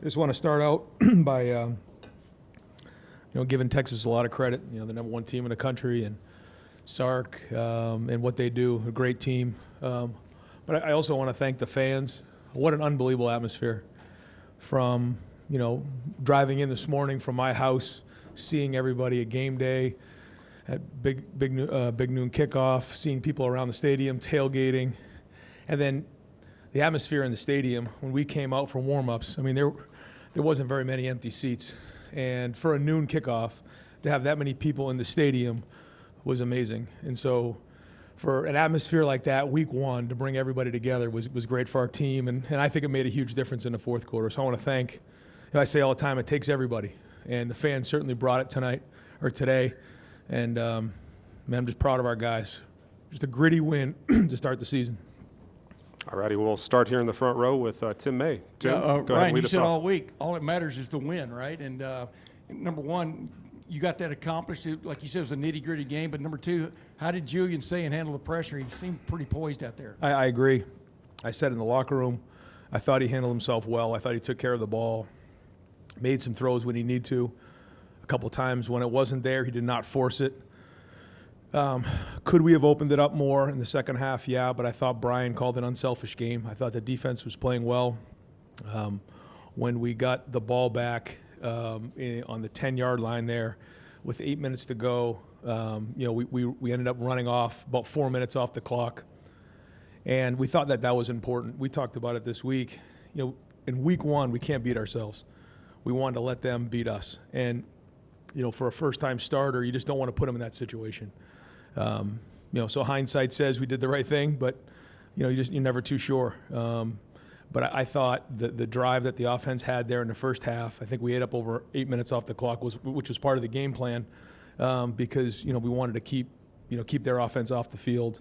I just want to start out by, giving Texas a lot of credit. The number one team in the country, and Sark and what they do, a great team. But I also want to thank the fans. What an unbelievable atmosphere. From, driving in this morning from my house, seeing everybody at game day, at big noon kickoff, seeing people around the stadium, tailgating, and then the atmosphere in the stadium when we came out for warm-ups. I mean, there wasn't very many empty seats. And for a noon kickoff, to have that many people in the stadium was amazing. And so for an atmosphere like that, week one, to bring everybody together was great for our team. And I think it made a huge difference in the fourth quarter. So I want to thank, I say all the time, it takes everybody. And the fans certainly brought it today. And man, I'm just proud of our guys. Just a gritty win to start the season. All righty, we'll start here in the front row with Tim May. Tim, go ahead, Ryan, lead you us said off. all week, all that matters is the win, right? And number one, you got that accomplished. Like you said, it was a nitty-gritty game. But number two, how did Julian Sayin handle the pressure? He seemed pretty poised out there. I agree. I said in the locker room, I thought he handled himself well. I thought he took care of the ball, made some throws when he needed to. A couple times when it wasn't there, he did not force it. Could we have opened it up more in the second half? Yeah, but I thought Brian called an unselfish game. I thought the defense was playing well. When we got the ball back on the 10-yard line there with 8 minutes to go, we ended up running off about 4 minutes off the clock. And we thought that was important. We talked about it this week. In week one, we can't beat ourselves. We wanted to let them beat us. And, for a first-time starter, you just don't want to put them in that situation. So hindsight says we did the right thing, but you're never too sure. But I thought the drive that the offense had there in the first half, I think we ate up over 8 minutes off the clock, which was part of the game plan, because we wanted to keep their offense off the field,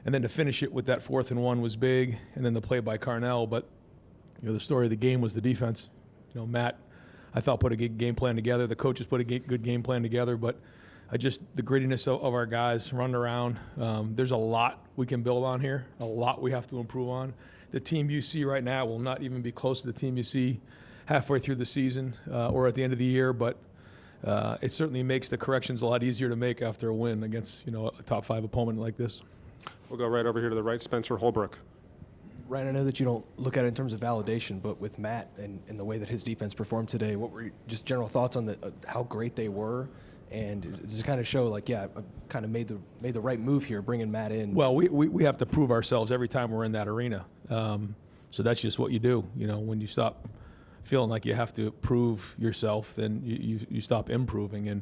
and then to finish it with that 4th and 1 was big, and then the play by Carnell. But the story of the game was the defense. Matt, I thought, put a good game plan together. The coaches put a good game plan together, but the grittiness of our guys running around. There's a lot we can build on here, a lot we have to improve on. The team you see right now will not even be close to the team you see halfway through the season or at the end of the year, but it certainly makes the corrections a lot easier to make after a win against a top 5 opponent like this. We'll go right over here to the right, Spencer Holbrook. Ryan, I know that you don't look at it in terms of validation, but with Matt and the way that his defense performed today, what were just general thoughts on how great they were? And does it kind of show, I kind of made the right move here, bringing Matt in? Well, we have to prove ourselves every time we're in that arena. So that's just what you do. When you stop feeling like you have to prove yourself, then you stop improving. And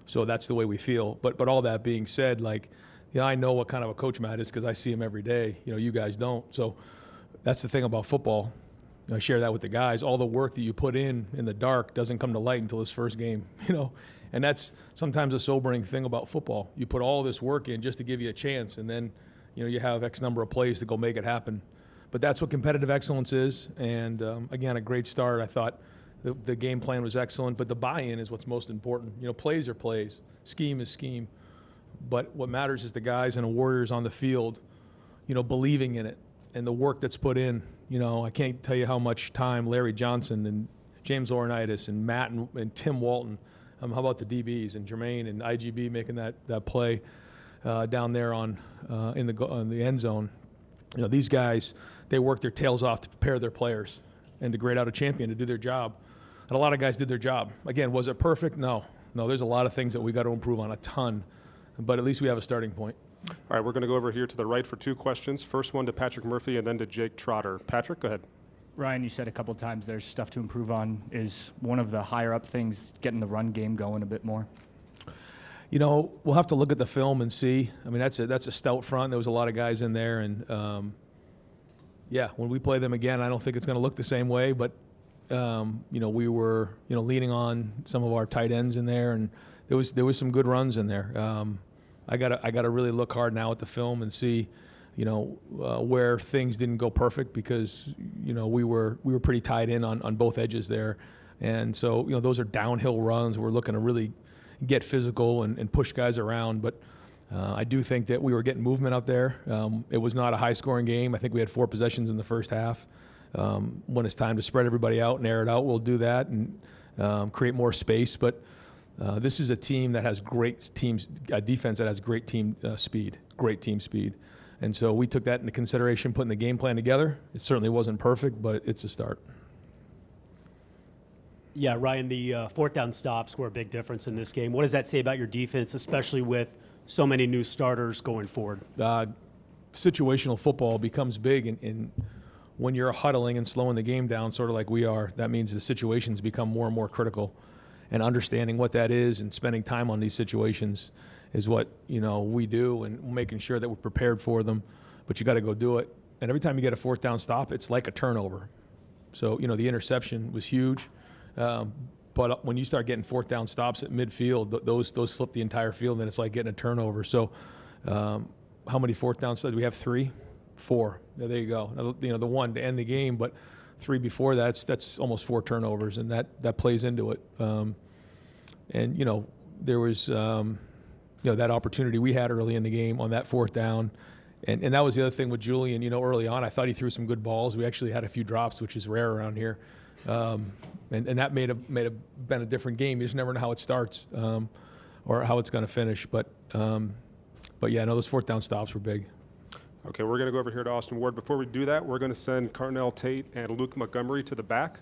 so that's the way we feel. But all that being said, I know what kind of a coach Matt is because I see him every day. You guys don't. So that's the thing about football. I share that with the guys. All the work that you put in the dark doesn't come to light until this first game, And that's sometimes a sobering thing about football. You put all this work in just to give you a chance, and then, you have X number of plays to go make it happen. But that's what competitive excellence is. And, again, a great start. I thought the game plan was excellent, but the buy-in is what's most important. Plays are plays. Scheme is scheme. But what matters is the guys and the Warriors on the field, believing in it and the work that's put in. I can't tell you how much time Larry Johnson and James Laurinaitis and Matt and Tim Walton, how about the DBs and Jermaine and IGB making that play down there on the end zone. These guys, they work their tails off to prepare their players and to grade out a champion to do their job. And a lot of guys did their job. Again, was it perfect? No. There's a lot of things that we got to improve on, a ton. But at least we have a starting point. All right, we're going to go over here to the right for 2 questions. First one to Patrick Murphy and then to Jake Trotter. Patrick, go ahead. Ryan, you said a couple times there's stuff to improve on. Is one of the higher up things getting the run game going a bit more? We'll have to look at the film and see. I mean, that's a stout front. There was a lot of guys in there. And, when we play them again, I don't think it's going to look the same way. But, we were, leaning on some of our tight ends in there. And there was some good runs in there. I gotta really look hard now at the film and see, where things didn't go perfect because, we were pretty tied in on both edges there. And so, those are downhill runs. We're looking to really get physical and push guys around. But I do think that we were getting movement out there. It was not a high-scoring game. I think we had 4 possessions in the first half. When it's time to spread everybody out and air it out, we'll do that and create more space. But this is a team that has great teams, a defense that has great team speed. And so we took that into consideration, putting the game plan together. It certainly wasn't perfect, but it's a start. Yeah, Ryan, the fourth down stops were a big difference in this game. What does that say about your defense, especially with so many new starters going forward? Situational football becomes big, and when you're huddling and slowing the game down, sort of like we are, that means the situations become more and more critical. And understanding what that is and spending time on these situations is what we do, and making sure that we're prepared for them. But you got to go do it. And every time you get a fourth down stop, it's like a turnover. So the interception was huge, but when you start getting fourth down stops at midfield, those flip the entire field, and it's like getting a turnover. So how many fourth down stops? Do we have 3? 4. There you go. The one to end the game, but 3 before that's almost 4 turnovers, and that plays into it. And there was that opportunity we had early in the game on that fourth down, and that was the other thing with Julian. Early on, I thought he threw some good balls. We actually had a few drops, which is rare around here, and that may have been a different game. You just never know how it starts or how it's going to finish. But yeah, no, those fourth down stops were big. Okay, we're going to go over here to Austin Ward. Before we do that, we're going to send Carnell Tate and Luke Montgomery to the back.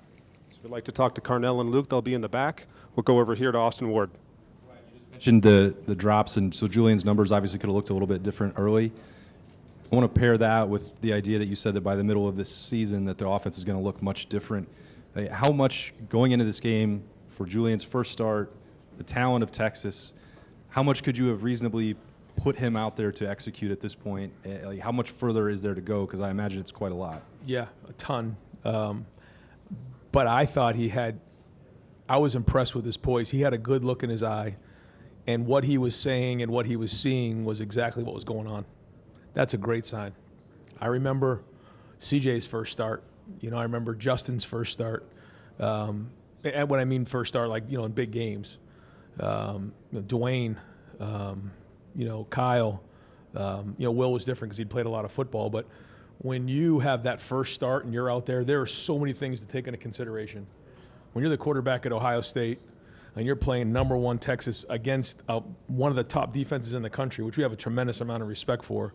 So if you'd like to talk to Carnell and Luke, they'll be in the back. We'll go over here to Austin Ward. Mentioned the drops, and so Julian's numbers obviously could have looked a little bit different early. I want to pair that with the idea that you said that by the middle of this season that the offense is going to look much different. How much going into this game for Julian's first start, the talent of Texas, how much could you have reasonably put him out there to execute at this point? How much further is there to go? Because I imagine it's quite a lot. Yeah, a ton. But I thought I was impressed with his poise. He had a good look in his eye, and what he was saying and what he was seeing was exactly what was going on. That's a great sign. I remember CJ's first start. I remember Justin's first start. And when I mean first start, like, in big games. Dwayne, Kyle, Will was different because he'd played a lot of football. But when you have that first start and you're out there, there are so many things to take into consideration. When you're the quarterback at Ohio State and you're playing number 1 Texas against one of the top defenses in the country, which we have a tremendous amount of respect for,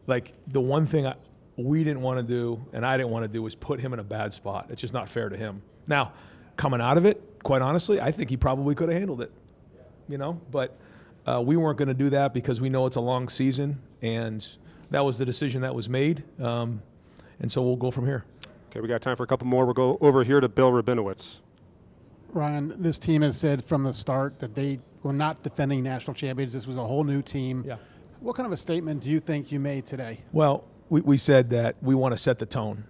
like, the one thing we didn't want to do and I didn't want to do was put him in a bad spot. It's just not fair to him. Now, coming out of it, quite honestly, I think he probably could have handled it, but we weren't going to do that because we know it's a long season, and that was the decision that was made, and so we'll go from here. Okay, we got time for a couple more. We'll go over here to Bill Rabinowitz. Ryan, this team has said from the start that they were not defending national champions. This was a whole new team. Yeah. What kind of a statement do you think you made today? Well, we said that we want to set the tone.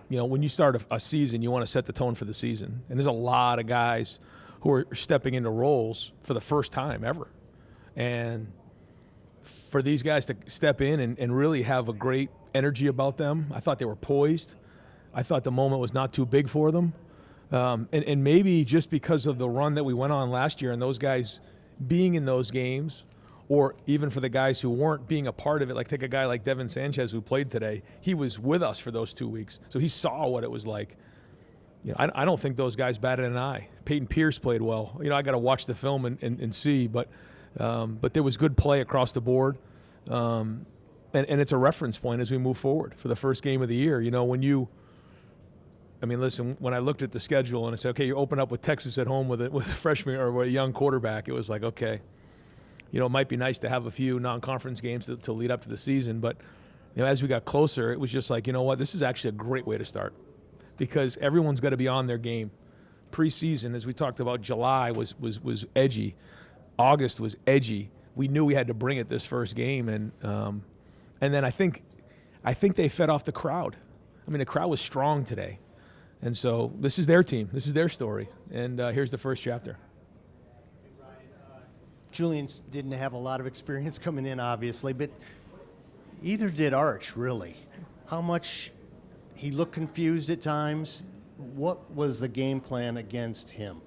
When you start a season, you want to set the tone for the season. And there's a lot of guys who are stepping into roles for the first time ever. And for these guys to step in and really have a great energy about them, I thought they were poised. I thought the moment was not too big for them. And maybe just because of the run that we went on last year and those guys being in those games, or even for the guys who weren't being a part of it, like take a guy like Devin Sanchez who played today. He was with us for those 2 weeks, so he saw what it was like. I don't think those guys batted an eye. Peyton Pierce played well. I got to watch the film and see, but there was good play across the board, and it's a reference point as we move forward for the first game of the year. When I looked at the schedule and I said, okay, you open up with Texas at home with a freshman or with a young quarterback, it was like, okay. It might be nice to have a few non-conference games to lead up to the season, but as we got closer, it was just like, this is actually a great way to start because everyone's got to be on their game. Preseason, as we talked about, July was edgy. August was edgy. We knew we had to bring it this first game, and then I think they fed off the crowd. The crowd was strong today, and so this is their team. This is their story, and here's the first chapter. Julian didn't have a lot of experience coming in, obviously, but either did Arch, really. How much he looked confused at times. What was the game plan against him?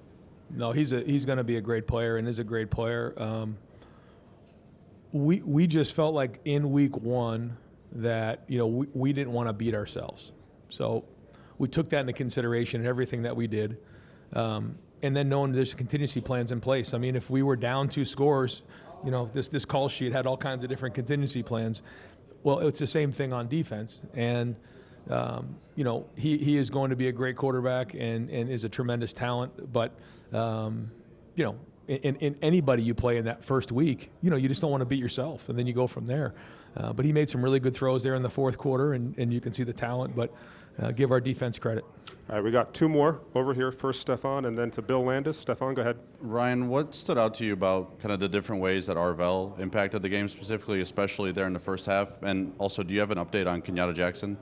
No, he's going to be a great player and is a great player. We just felt like in week 1 that we didn't want to beat ourselves. So we took that into consideration in everything that we did. And then knowing there's contingency plans in place. I mean, if we were down 2 scores, you know, this call sheet had all kinds of different contingency plans. Well, it's the same thing on defense. And, you know, he is going to be a great quarterback and is a tremendous talent. But, you know, in anybody you play in that first week, you know, you just don't want to beat yourself, and then you go from there. But he made some really good throws there in the fourth quarter, and you can see the talent. But give our defense credit. All right, we got 2 more over here. First, Stefan, and then to Bill Landis. Stefan, go ahead. Ryan, what stood out to you about kind of the different ways that Arvell impacted the game specifically, especially there in the first half? And also, do you have an update on Kenyatta Jackson?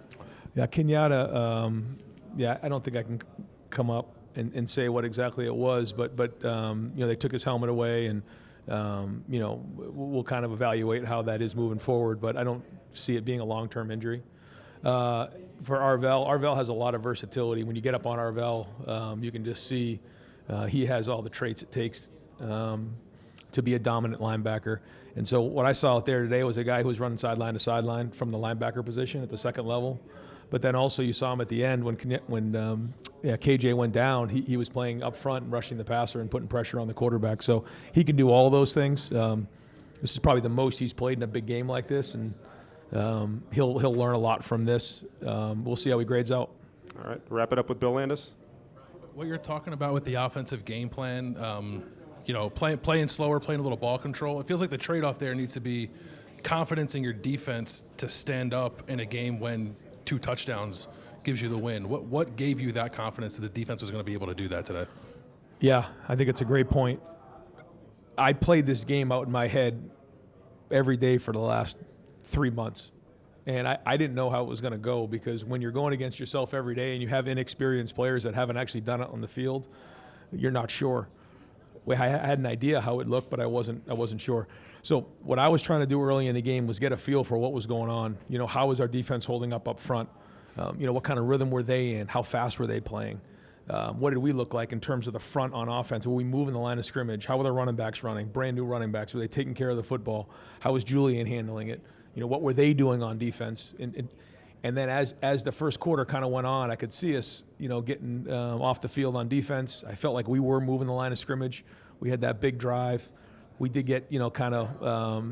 Yeah, Kenyatta, yeah, I don't think I can come up and say what exactly it was, but you know, they took his helmet away, and you know, we'll kind of evaluate how that is moving forward, but I don't see it being a long-term injury. For Arvell has a lot of versatility. When you get up on Arvell, you can just see he has all the traits it takes to be a dominant linebacker. And so what I saw out there today was a guy who was running sideline to sideline from the linebacker position at the second level. But then also you saw him at the end when KJ went down, he was playing up front and rushing the passer and putting pressure on the quarterback. So he can do all those things. This is probably the most he's played in a big game like this, and he'll learn a lot from this. We'll see how he grades out. All right, wrap it up with Bill Landis. What you're talking about with the offensive game plan, you know, playing slower, playing a little ball control, it feels like the trade-off there needs to be confidence in your defense to stand up in a game when 2 touchdowns gives you the win. What gave you that confidence that the defense was going to be able to do that today? Yeah, I think it's a great point. I played this game out in my head every day for the last 3 months. And I didn't know how it was going to go, because when you're going against yourself every day and you have inexperienced players that haven't actually done it on the field, you're not sure. I had an idea how it looked, but I wasn't sure. So what I was trying to do early in the game was get a feel for what was going on. You know, how was our defense holding up front? You know, what kind of rhythm were they in? How fast were they playing? What did we look like in terms of the front on offense? Were we moving the line of scrimmage? How were the running backs running? Brand new running backs. Were they taking care of the football? How was Julian handling it? You know, what were they doing on defense? And then as the first quarter kind of went on, I could see us, you know, getting off the field on defense. I felt like we were moving the line of scrimmage. We had that big drive. We did get, you know, kind of,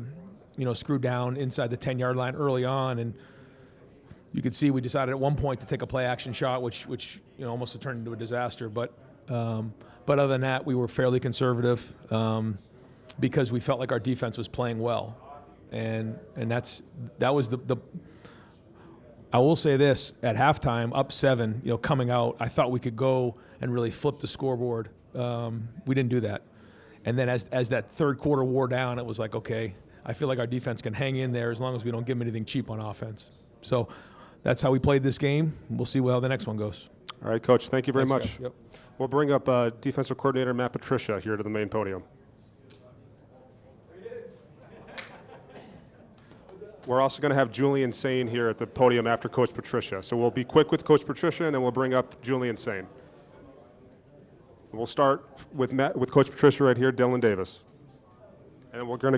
you know, screwed down inside the 10-yard line early on, and you could see we decided at one point to take a play-action shot, which you know, almost turned into a disaster. But other than that, we were fairly conservative because we felt like our defense was playing well, and that was the. I will say this: at halftime, up 7, you know, coming out, I thought we could go and really flip the scoreboard. We didn't do that. And then as that third quarter wore down, it was like, okay, I feel like our defense can hang in there as long as we don't give them anything cheap on offense. So that's how we played this game. We'll see how the next one goes. All right, Coach, thank you very Thanks, much. guys. Yep. We'll bring up defensive coordinator Matt Patricia here to the main podium. We're also going to have Julian Sane here at the podium after Coach Patricia. So we'll be quick with Coach Patricia, and then we'll bring up Julian Sane. We'll start with Coach Patricia right here, Dylan Davis. And we're going to go